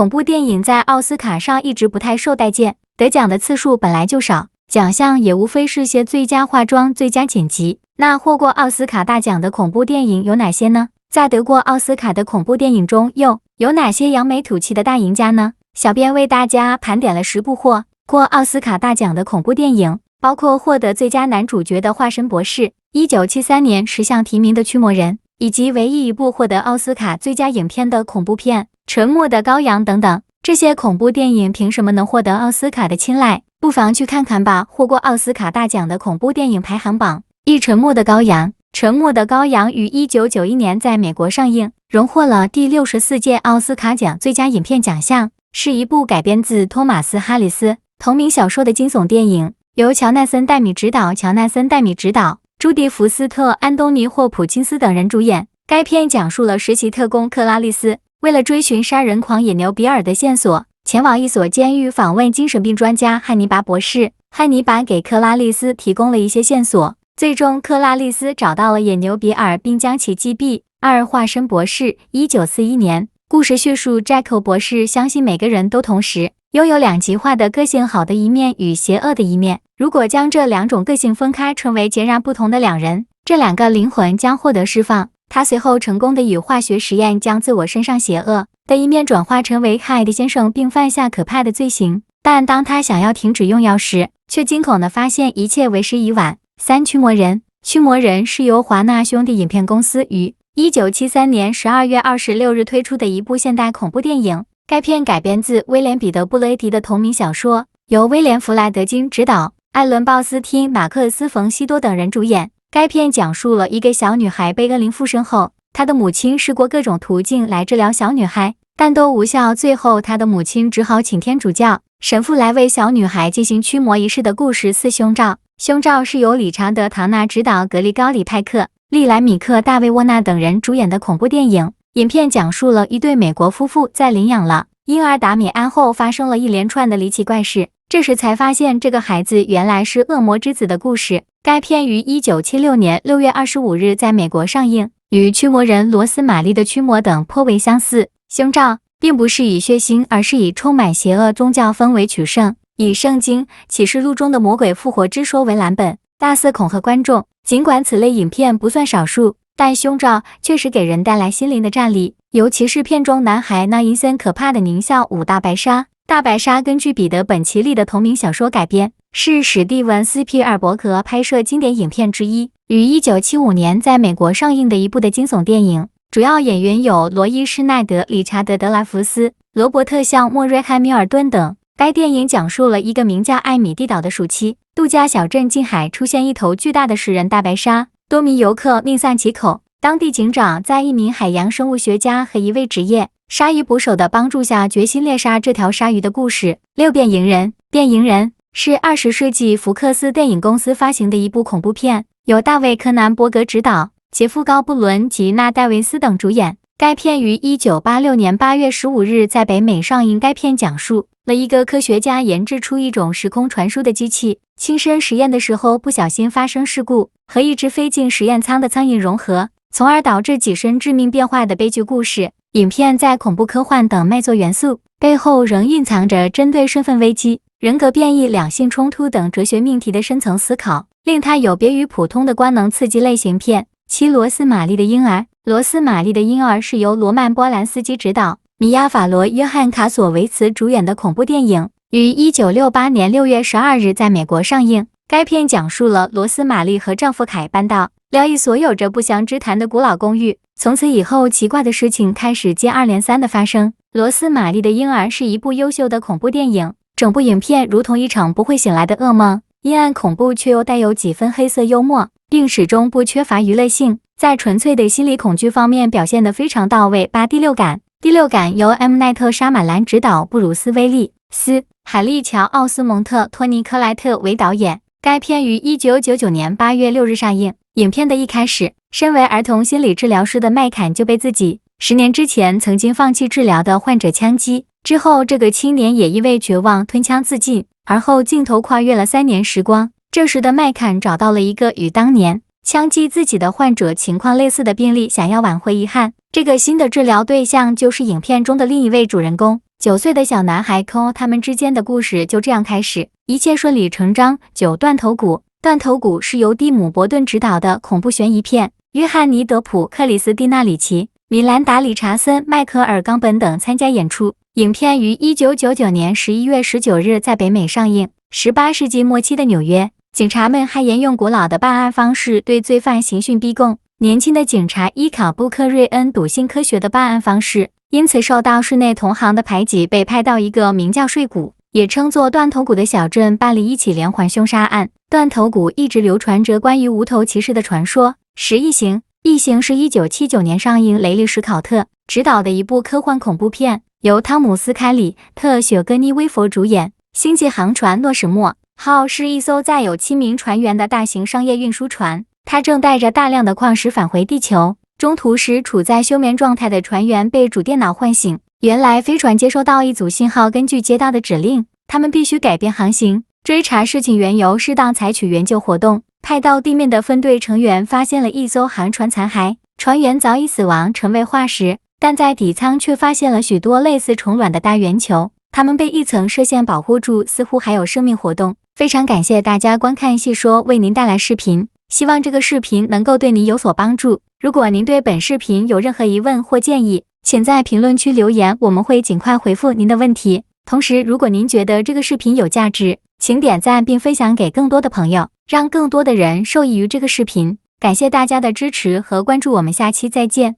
恐怖电影在奥斯卡上一直不太受待见，得奖的次数本来就少，奖项也无非是些最佳化妆、最佳剪辑。那获过奥斯卡大奖的恐怖电影有哪些呢？在得过奥斯卡的恐怖电影中，又有哪些扬眉吐气的大赢家呢？小编为大家盘点了10部获过奥斯卡大奖的恐怖电影，包括获得最佳男主角的《化身博士》，1973年10项提名的《驱魔人》，以及唯一一部获得奥斯卡最佳影片的恐怖片《沉默的羔羊》等等。这些恐怖电影凭什么能获得奥斯卡的青睐？不妨去看看吧。获过奥斯卡大奖的恐怖电影排行榜：1. 沉默的羔羊。沉默的羔羊于1991年在美国上映，荣获了第64届奥斯卡奖最佳影片奖项，是一部改编自托马斯·哈里斯同名小说的惊悚电影，由乔纳森·戴米执导，朱迪·福斯特、安东尼·霍普金斯等人主演。该片讲述了实习特工克拉丽丝为了追寻杀人狂野牛比尔的线索，前往一所监狱访问精神病专家汉尼拔博士。汉尼拔给克拉丽丝提供了一些线索，最终克拉丽丝找到了野牛比尔，并将其击毙。2. 化身博士。1941年，故事叙述扎克博士相信每个人都同时拥有两极化的个性，好的一面与邪恶的一面。如果将这两种个性分开，成为截然不同的两人，这两个灵魂将获得释放。他随后成功的以化学实验将自我身上邪恶的一面转化成为害的先生，并犯下可怕的罪行。但当他想要停止用药时，却惊恐地发现一切为时已晚。3. 驱魔人。驱魔人是由华纳兄弟影片公司于1973年12月26日推出的一部现代恐怖电影。该片改编自威廉·彼得·布雷迪的同名小说，由威廉·弗莱德金执导，艾伦·鲍斯汀、马克斯·冯西多等人主演。该片讲述了一个小女孩被恶灵附身后，她的母亲试过各种途径来治疗小女孩，但都无效，最后她的母亲只好请天主教神父来为小女孩进行驱魔仪式的故事。4. 胸罩。胸罩是由理查德·唐纳执导，格里高里·派克、利莱·米克、大卫·沃纳等人主演的恐怖电影。影片讲述了一对美国夫妇在领养了婴儿达米安后发生了一连串的离奇怪事，这时才发现这个孩子原来是恶魔之子的故事。该片于1976年6月25日在美国上映，与驱魔人罗斯玛丽的驱魔等颇为相似。胸罩并不是以血腥，而是以充满邪恶宗教氛围取胜，以圣经启示录中的魔鬼复活之说为蓝本，大肆恐吓观众。尽管此类影片不算少数，但胸罩确实给人带来心灵的战栗，尤其是片中男孩那阴森可怕的狞笑五大白鲨。大白鲨根据彼得·本奇利的同名小说改编，是史蒂文斯皮尔伯格拍摄经典影片之一，于1975年在美国上映的一部的惊悚电影。主要演员有罗伊·施耐德、理查德·德拉福斯、罗伯特·向、莫瑞·汉密尔顿等。该电影讲述了一个名叫艾米蒂岛的暑期度假小镇近海出现一头巨大的食人大白鲨，多名游客命丧其口。当地警长在一名海洋生物学家和一位职业鲨鱼捕手的帮助下，决心猎杀这条鲨鱼的故事。6. 变蝇人。变蝇人是20世纪福克斯电影公司发行的一部恐怖片，由大卫·柯南伯格执导，杰夫·高布伦及纳戴维斯等主演。该片于1986年8月15日在北美上映。该片讲述了一个科学家研制出一种时空传输的机器，亲身实验的时候不小心发生事故，和一只飞进实验舱的苍蝇融合，从而导致己身致命变坏的悲剧故事。影片在恐怖科幻等卖座元素背后仍蕴藏着针对身份危机、人格变异、两性冲突等哲学命题的深层思考，令它有别于普通的官能刺激类型片。7. 罗斯玛丽的婴儿。罗斯玛丽的婴儿是由罗曼·波兰斯基执导，米娅·法罗、约翰·卡索维茨主演的恐怖电影，于1968年6月12日在美国上映。该片讲述了罗斯玛丽和丈夫凯搬到了一所有着不祥之谈的古老公寓，从此以后奇怪的事情开始接二连三的发生。罗斯玛丽的婴儿是一部优秀的恐怖电影，整部影片如同一场不会醒来的噩梦，阴暗恐怖却又带有几分黑色幽默，并始终不缺乏娱乐性，在纯粹的心理恐惧方面表现得非常到位。8. 第六感。第六感由 M. 奈特·沙马兰执导，布鲁斯·威利斯、海利·乔·奥斯蒙特、托尼·克莱特为导演。该片于1999年8月6日上映。影片的一开始，身为儿童心理治疗师的麦坎就被自己10年之前曾经放弃治疗的患者枪击，之后这个青年也因为绝望吞枪自尽。而后镜头跨越了3年时光，这时的麦坎找到了一个与当年枪击自己的患者情况类似的病例，想要挽回遗憾。这个新的治疗对象就是影片中的另一位主人公9岁的小男孩抠他们之间的故事就这样开始，一切顺理成章。9断头谷。断头谷是由蒂姆·伯顿执导的恐怖悬疑片，约翰尼·德普、克里斯蒂娜·里奇、米兰达·理查森、迈克尔·冈本等参加演出。影片于1999年11月19日在北美上映。18世纪末期的纽约，警察们还沿用古老的办案方式对罪犯刑讯逼供。年轻的警察依靠布克瑞恩笃信科学的办案方式，因此受到室内同行的排挤，被派到一个名叫睡谷，也称作断头谷的小镇办理一起连环凶杀案。断头谷一直流传着关于无头骑士的传说。异形。异形是1979年上映，雷利·史考特执导的一部科幻恐怖片，由汤姆斯·凯里特、雪歌妮·威佛主演。星际航船诺什莫号是一艘载有7名船员的大型商业运输船，它正带着大量的矿石返回地球。中途时处在休眠状态的船员被主电脑唤醒，原来飞船接收到一组信号，根据接到的指令，他们必须改变航行。追查事情缘由，适当采取援救活动。派到地面的分队成员发现了一艘航船残骸，船员早已死亡，成为化石，但在底舱却发现了许多类似虫卵的大圆球，它们被一层射线保护住，似乎还有生命活动。非常感谢大家观看细说为您带来视频，希望这个视频能够对您有所帮助。如果您对本视频有任何疑问或建议，请在评论区留言，我们会尽快回复您的问题。同时，如果您觉得这个视频有价值，请点赞并分享给更多的朋友，让更多的人受益于这个视频。感谢大家的支持和关注，我们下期再见。